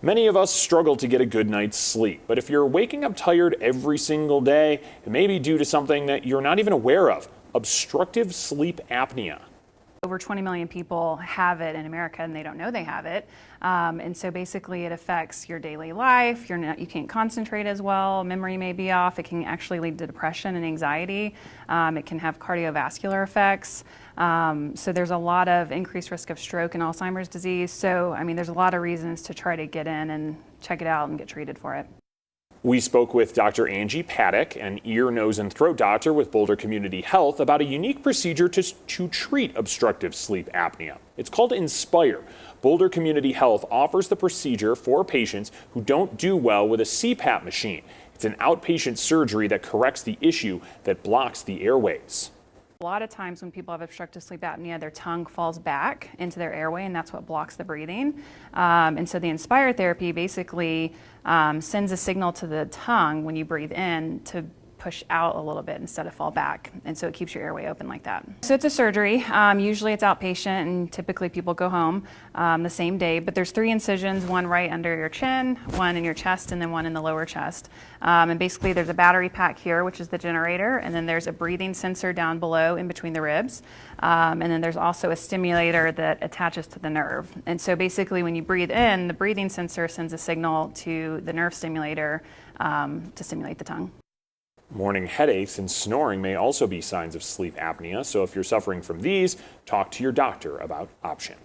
Many of us struggle to get a good night's sleep, but if you're waking up tired every single day, it may be due to something that you're not even aware of: obstructive sleep apnea. Over 20 million people have it in America and they don't know they have it. And so basically it affects your daily life. You can't concentrate as well. Memory may be off. It can actually lead to depression and anxiety. It can have cardiovascular effects. So there's a lot of increased risk of stroke and Alzheimer's disease. So, there's a lot of reasons to try to get in and check it out and get treated for it. We spoke with Dr. Angie Paddock, an ear, nose, and throat doctor with Boulder Community Health, about a unique procedure to treat obstructive sleep apnea. It's called Inspire. Boulder Community Health offers the procedure for patients who don't do well with a CPAP machine. It's an outpatient surgery that corrects the issue that blocks the airways. A lot of times when people have obstructive sleep apnea, their tongue falls back into their airway, and that's what blocks the breathing. And so the Inspire therapy basically sends a signal to the tongue when you breathe in to push out a little bit instead of fall back. And so it keeps your airway open like that. So it's a surgery. Usually it's outpatient, and typically people go home the same day. But there's 3 incisions, one right under your chin, one in your chest, and then one in the lower chest. And basically there's a battery pack here, which is the generator, and then there's a breathing sensor down below in between the ribs. And then there's also a stimulator that attaches to the nerve. And so basically when you breathe in, the breathing sensor sends a signal to the nerve stimulator to stimulate the tongue. Morning headaches and snoring may also be signs of sleep apnea, so if you're suffering from these, talk to your doctor about options.